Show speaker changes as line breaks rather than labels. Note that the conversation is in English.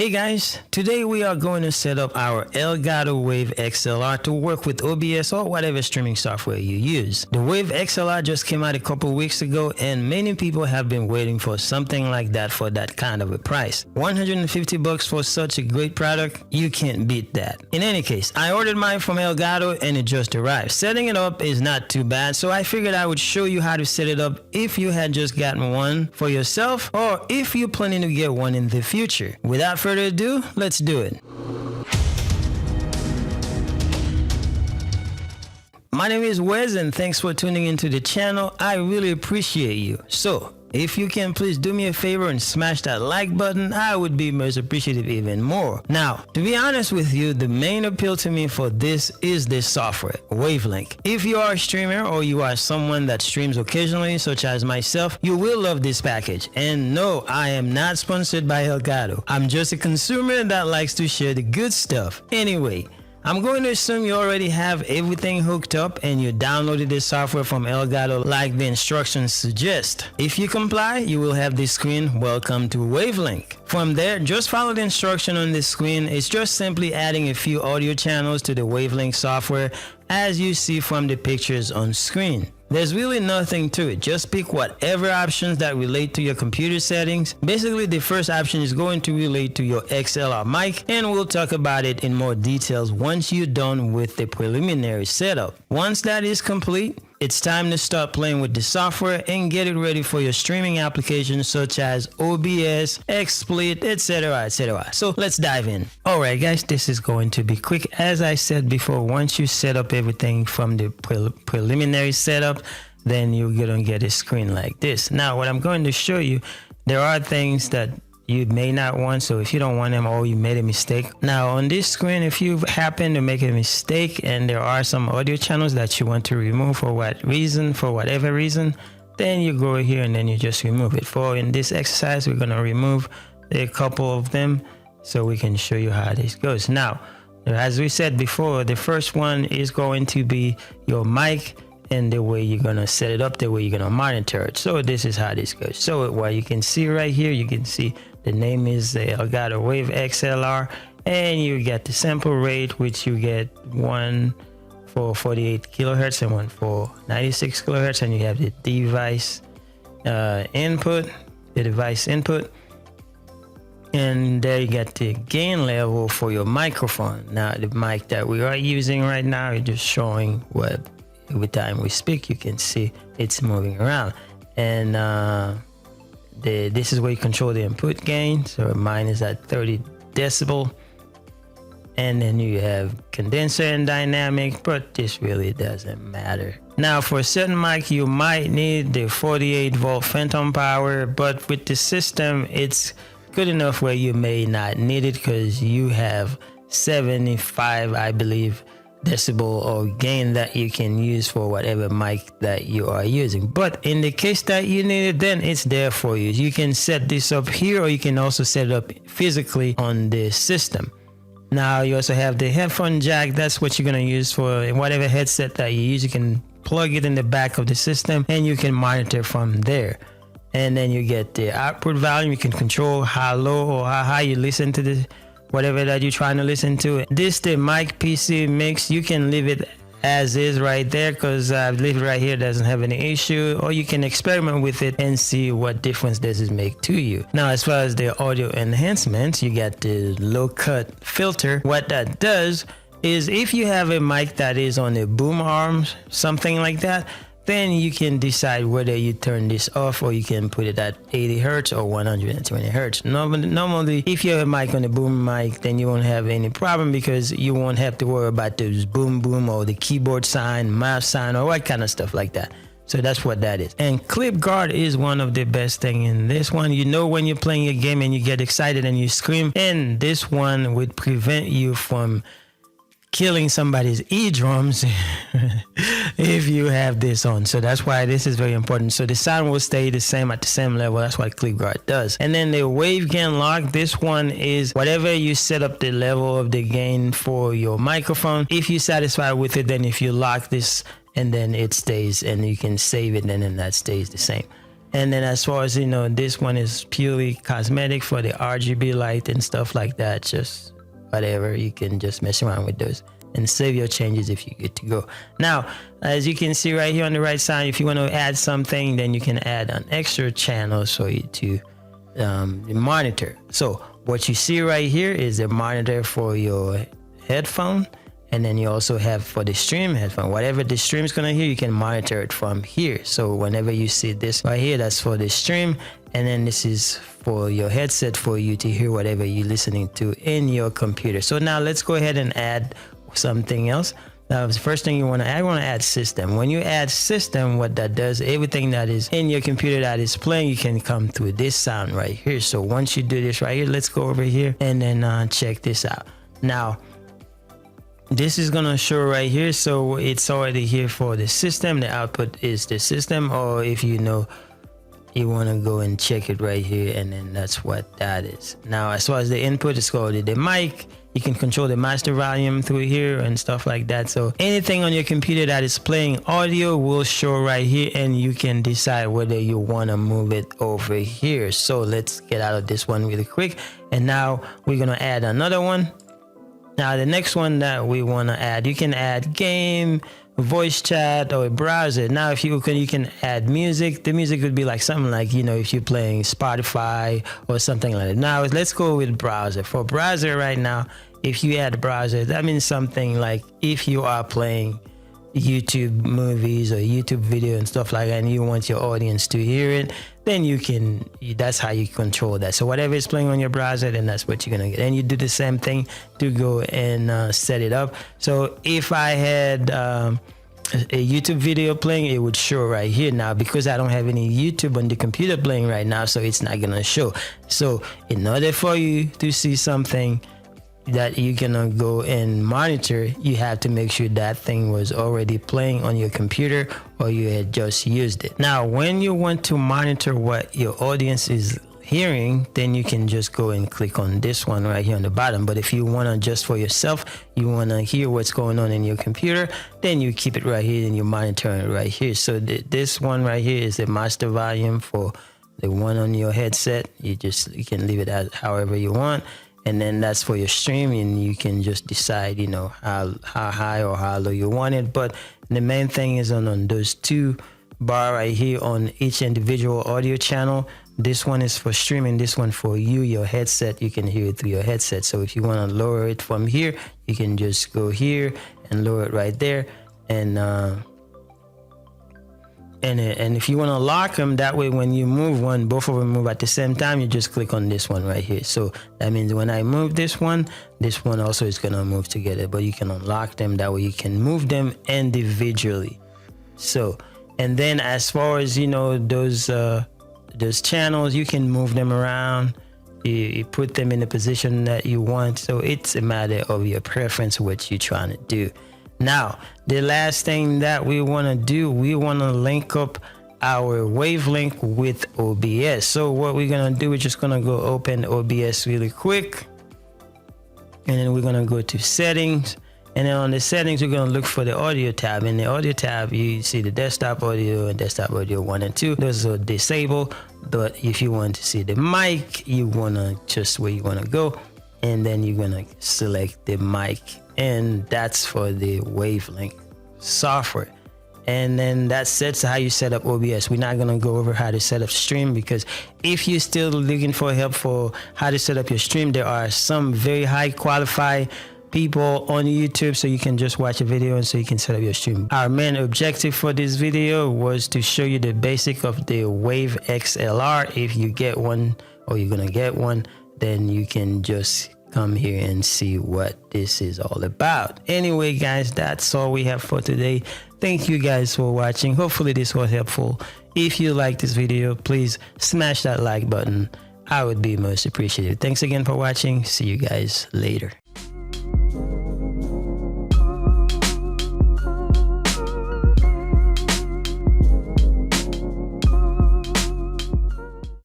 Hey guys, today we are going to set up our ELGATO Wave XLR to work with OBS or whatever streaming software you use. The Wave XLR just came out a couple weeks ago and many people have been waiting for something like that for that kind of a price. $150 for such a great product, you can't beat that. In any case, I ordered mine from ELGATO and it just arrived. Setting it up is not too bad, so I figured I would show you how to set it up if you had just gotten one for yourself or if you're planning to get one in the future. Without further ado, let's do it. My name is Wes and thanks for tuning into the channel. I really appreciate you. So, if you can please do me a favor and smash that like button, I would be most appreciative even more. Now, to be honest with you, the main appeal to me for this is this software, Wavelink. If you are a streamer or you are someone that streams occasionally, such as myself, you will love this package. And no, I am not sponsored by ELGATO. I'm just a consumer that likes to share the good stuff. Anyway, I'm going to assume you already have everything hooked up and you downloaded this software from ELGATO like the instructions suggest. If you comply, you will have this screen, welcome to Wavelink. From there, just follow the instruction on this screen. It's just simply adding a few audio channels to the Wavelink software as you see from the pictures on screen. There's really nothing to it, just pick whatever options that relate to your computer settings. Basically, the first option is going to relate to your XLR mic, and we'll talk about it in more details once you're done with the preliminary setup. Once that is complete, it's time to start playing with the software and get it ready for your streaming applications such as OBS, XSplit, etc, etc. So let's dive in. Alright guys, this is going to be quick. As I said before, once you set up everything from the preliminary setup, then you're gonna get a screen like this. Now what I'm going to show you, there are things that you may not want, so if you don't want them or you made a mistake. Now on this screen, if you happen to make a mistake and there are some audio channels that you want to remove for whatever reason, then you go here and then you just remove it. For in this exercise, we're gonna remove a couple of them so we can show you how this goes. Now, as we said before, the first one is going to be your mic and the way you're gonna set it up, the way you're gonna monitor it. So this is how this goes. So what you can see right here, you can see the name is the ELGATO Wave XLR, and you get the sample rate, which you get one for 48 kilohertz and one for 96 kilohertz, and you have the device input, and there you get the gain level for your microphone. Now the mic that we are using right now is just showing what every time we speak, you can see it's moving around, and this is where you control the input gain. So mine is at 30 decibel, and then you have condenser and dynamic, but this really doesn't matter. Now for a certain mic, you might need the 48 volt phantom power, but with the system, it's good enough where you may not need it because you have 75, I believe, decibel or gain that you can use for whatever mic that you are using. But in the case that you need it, then it's there for you. You can set this up here, or you can also set it up physically on the system. Now you also have the headphone jack. That's what you're going to use for whatever headset that you use. You can plug it in the back of the system and you can monitor from there. And then you get the output volume. You can control how low or how high you listen to the whatever that you're trying to listen to. This the mic PC mix, you can leave it as is right there because I've leave it right here, doesn't have any issue, or you can experiment with it and see what difference does it make to you. Now as far as the audio enhancements, you got the low cut filter. What that does is if you have a mic that is on the boom arms, something like that, then you can decide whether you turn this off or you can put it at 80 hertz or 120 hertz. Normally, if you have a mic on the boom mic, then you won't have any problem because you won't have to worry about those boom boom or the keyboard sign, mouse sign, or what kind of stuff like that. So that's what that is. And clip guard is one of the best thing in this one. You know when you're playing a game and you get excited and you scream, and this one would prevent you from killing somebody's eardrums if you have this on. So that's why this is very important. So the sound will stay the same at the same level. That's what clip guard does. And then the wave gain lock, this one is whatever you set up the level of the gain for your microphone. If you're satisfied with it, then if you lock this and then it stays, and you can save it and then that stays the same. And then as far as you know, this one is purely cosmetic for the RGB light and stuff like that. Just whatever, you can just mess around with those and save your changes if you're good to go. Now, as you can see right here on the right side, if you want to add something, then you can add an extra channel so you to the monitor. So what you see right here is a monitor for your headphone, and then you also have for the stream headphone. Whatever the stream is gonna hear, you can monitor it from here. So whenever you see this right here, that's for the stream, and then this is for your headset for you to hear whatever you're listening to in your computer. So now let's go ahead and add something else. Now, the first thing you want to add system. When you add system, what that does, everything that is in your computer that is playing, you can come through this sound right here. So once you do this right here, let's go over here and then check this out. Now, this is gonna show right here. So it's already here for the system. The output is the system, or if you know, you want to go and check it right here, and then that's what that is. Now, as far as the input, it's called the mic. You can control the master volume through here and stuff like that. So anything on your computer that is playing audio will show right here, and you can decide whether you want to move it over here. So let's get out of this one really quick, and now we're gonna add another one. Now the next one that we want to add, you can add game, voice chat, or a browser. Now if you can add music. The music would be like something like, you know, if you're playing Spotify or something like that. Now let's go with browser. For browser right now, if you add browser, that means something like if you are playing YouTube movies or YouTube video and stuff like that, and you want your audience to hear it, then you can, that's how you control that. So whatever is playing on your browser, then that's what you're gonna get. And you do the same thing to go and set it up. So if I had a YouTube video playing, it would show right here. Now because I don't have any YouTube on the computer playing right now, so it's not gonna show. So in order for you to see something that you're gonna go and monitor, you have to make sure that thing was already playing on your computer or you had just used it. Now when you want to monitor what your audience is hearing, then you can just go and click on this one right here on the bottom. But if you want to just for yourself, you want to hear what's going on in your computer, then you keep it right here and you monitor it right here. So this one right here is the master volume for the one on your headset. You can leave it as however you want. And then that's for your stream, and you can just decide, you know, how high or how low you want it. But the main thing is on those two bar right here on each individual audio channel. This one is for streaming, this one for you, your headset. You can hear it through your headset. So if you want to lower it from here, you can just go here and lower it right there. And if you want to lock them, that way when you move one, both of them move at the same time, you just click on this one right here. So that means when I move this one also is going to move together, but you can unlock them. That way you can move them individually. So, and then as far as, you know, those channels, you can move them around. You put them in the position that you want. So it's a matter of your preference, what you're trying to do. Now, the last thing that we want to do, we want to link up our wavelength with OBS. So what we're going to do, we're just going to go open OBS really quick. And then we're going to go to settings. And then on the settings, we're going to look for the audio tab. In the audio tab, you see the desktop audio and desktop audio 1 and 2. Those are disabled. But if you want to see the mic, you want to just where you want to go. And then you're going to select the mic. And that's for the wavelength software. And then that sets how you set up OBS. We're not going to go over how to set up stream, because if you're still looking for help for how to set up your stream, there are some very high qualified people on YouTube, so you can just watch a video and so you can set up your stream. Our main objective for this video was to show you the basic of the Wave XLR. If you get one, or you're going to get one, then you can just come here and see what this is all about. Anyway, guys, that's all we have for today. Thank you guys for watching. Hopefully this was helpful. If you like this video, please smash that like button. I would be most appreciated. Thanks again for watching. See you guys later.